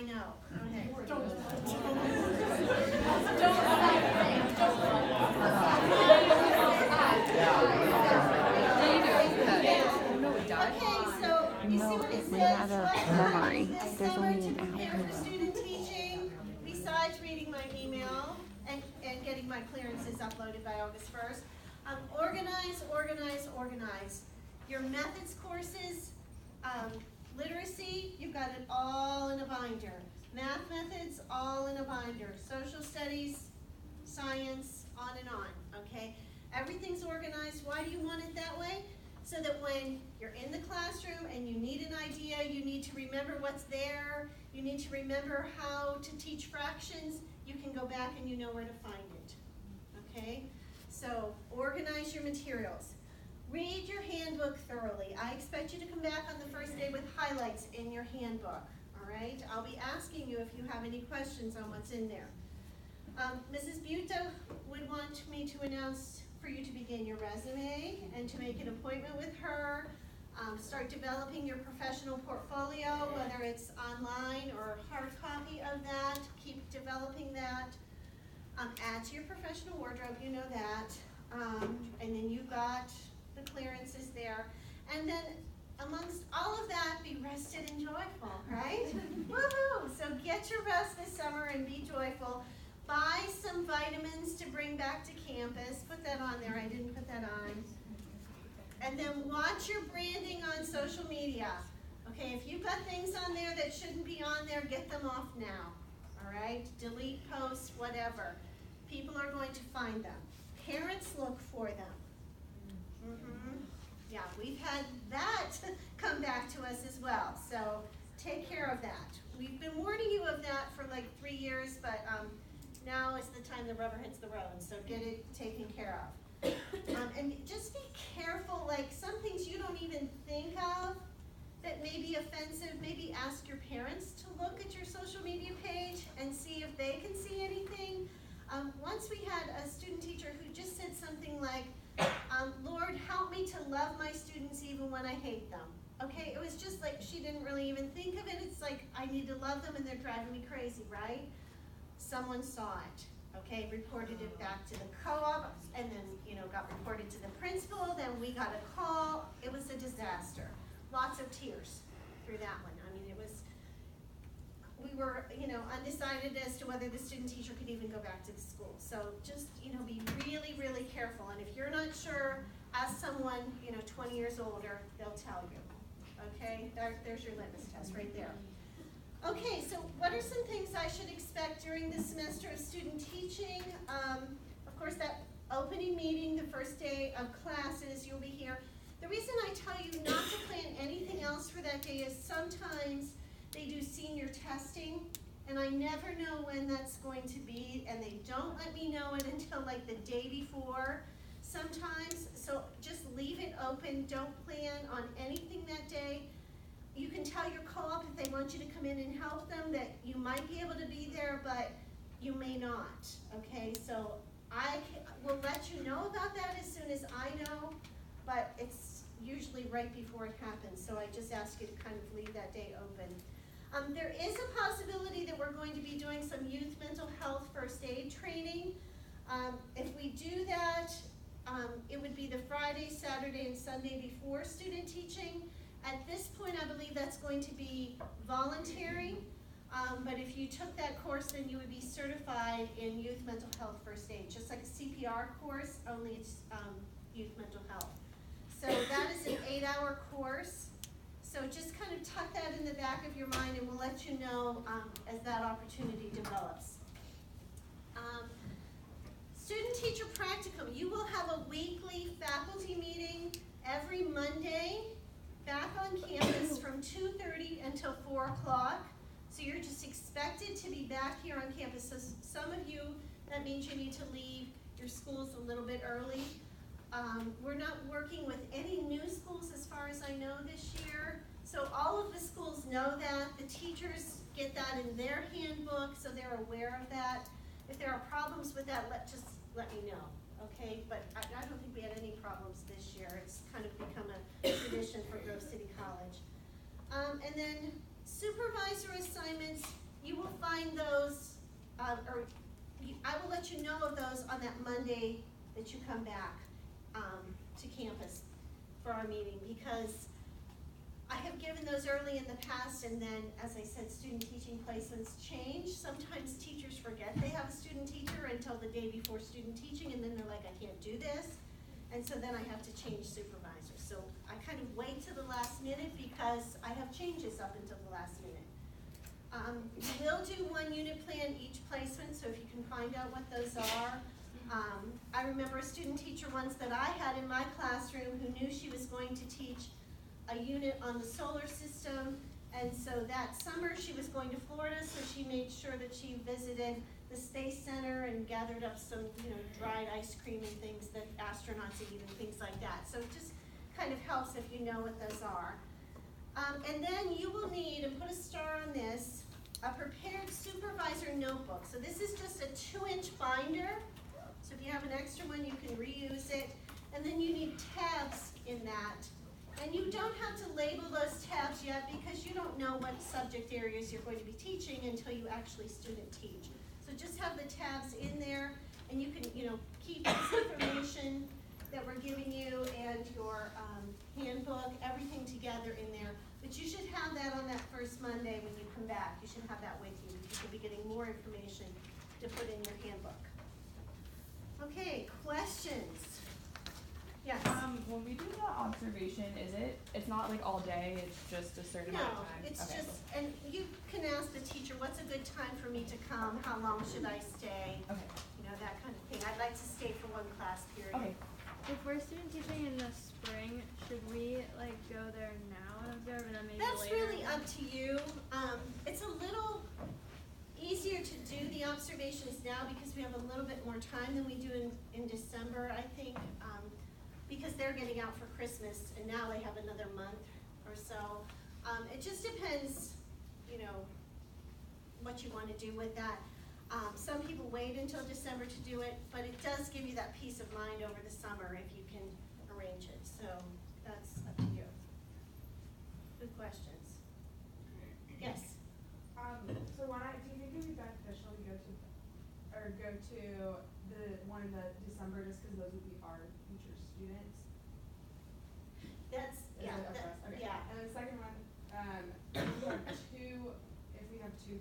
know. Okay. Okay, so you see what it We says? have a What's memory. happening this There's summer only to an prepare hour. for student teaching, besides reading my email and getting my clearances uploaded by August 1st? Organize, organize, organize. Your methods courses, literacy, you've got it all in a binder. Math methods, all in a binder. Social studies, science, on and on, okay? Everything's organized. Why do you want it that way? So that when you're in the classroom and you need an idea, you need to remember what's there, you need to remember how to teach fractions, you can go back and you know where to find it, okay? So organize your materials. Read your handbook thoroughly. I expect you to come back on the first day with highlights in your handbook, all right? I'll be asking you if you have any questions on what's in there. Mrs. Buta would want me to announce for you to begin your resume and to make an appointment with her. Start developing your professional portfolio, whether it's online or hard copy of that. Keep developing that. Add to your professional wardrobe, you know that. And then you got the clearances there. And then amongst all of that, be rested and joyful, right? Woohoo! So get your rest this summer and be joyful. Buy some vitamins to bring back to campus. Put that on there. I didn't put that on. And then watch your branding on social media. Okay, if you've got things on there that shouldn't be on there, get them off now. All right? Delete posts, whatever. People are going to find them. Parents look for them. Yeah, we've had that come back to us as well. So take care of that. We've been warning you of that for like 3 years, but now is the time the rubber hits the road, so get it taken care of. And just be careful, like some things you don't even think of that may be offensive. Maybe ask your parents to look at your social media page and see if they can see anything. Once we had a student teacher who just said something like, Lord, help me to love my students even when I hate them. Okay, it was just like she didn't really even think of it. It's like, I need to love them and they're driving me crazy, right? Someone saw it, okay, reported it back to the co-op, and then, got reported to the principal, then we got a call. It was a disaster. Lots of tears through that one. I mean, we were, undecided as to whether the student teacher could even go back to the school. So just, be really, really careful. And if you're not sure, ask someone, 20 years older, they'll tell you. Okay, there's your litmus test right there. Okay, so what are some things I should expect during the semester of student teaching? Of course, that opening meeting, the first day of classes, you'll be here. The reason I tell you not to plan anything else for that day is sometimes they do senior testing, and I never know when that's going to be, and they don't let me know it until like the day before sometimes. So just leave it open. Don't plan on anything that day. You can tell your co-op if they want you to come in and help them that you might be able to be there, but you may not, okay? So I will let you know about that as soon as I know, but it's usually right before it happens, so I just ask you to kind of leave that day open. There is a possibility that we're going to be doing some youth mental health first aid training. If we do that, it would be the Friday, Saturday, and Sunday before student teaching. At this point, I believe that's going to be voluntary, but if you took that course, then you would be certified in youth mental health first aid, just like a CPR course, only it's youth mental health. So that is an 8-hour course. So just kind of tuck that in the back of your mind, and we'll let you know as that opportunity develops. Student teacher practicum, you will have a weekly faculty meeting every Monday back on campus from 2:30 until 4 o'clock. So you're just expected to be back here on campus. So some of you, that means you need to leave your schools a little bit early. We're not working with any new schools as far as I know this year. So all of the schools know that. The teachers get that in their handbook, so they're aware of that. If there are problems with that, just let me know, okay? But I don't think we had any problems this year. It's kind of become a tradition for Grove City College. And then supervisor assignments, you will find those, I will let you know of those on that Monday that you come back to campus for our meeting, because I have given those early in the past, and then, as I said, student teaching placements change. Sometimes teachers forget they have a student teacher until the day before student teaching, and then they're like, I can't do this. And so then I have to change supervisors. So I kind of wait to the last minute because I have changes up until the last minute. We'll do one unit plan each placement, so if you can find out what those are. I remember a student teacher once that I had in my classroom who knew she was going to teach a unit on the solar system, and so that summer she was going to Florida, so she made sure that she visited the Space Center and gathered up some, dried ice cream and things that astronauts eat and things like that. So it just kind of helps if you know what those are. And then you will need, and put a star on this, a prepared supervisor notebook. So this is just a 2-inch binder. So if you have an extra one, you can reuse it. And then you need tabs in that. And you don't have to label those tabs yet because you don't know what subject areas you're going to be teaching until you actually student teach. So just have the tabs in there, and you can, keep this information that we're giving you and your handbook, everything together in there. But you should have that on that first Monday when you come back. You should have that with you because you'll be getting more information to put in your handbook. Okay, questions? Yes. When we do the observation, it's not like all day, it's just a certain amount of time? No, it's okay. just, and you can ask the teacher, what's a good time for me to come? How long should I stay? Okay. That kind of thing. I'd like to stay for one class period. Okay. If we're student teaching in the spring, should we go there now and observe, and then maybe That's later? really up to you. It's a little easier to do the observations now because we have a little bit more time than we do in December, I think, because they're getting out for Christmas and now they have another month or so. It just depends, what you want to do with that. Some people wait until December to do it, but it does give you that peace of mind over the summer if you can arrange it. So that's up to you. Good questions. Yes? So do you think it would be beneficial to go to the one in the December just because those would be our future students? That's, Is yeah. it okay? Yeah. And the second one, if we have two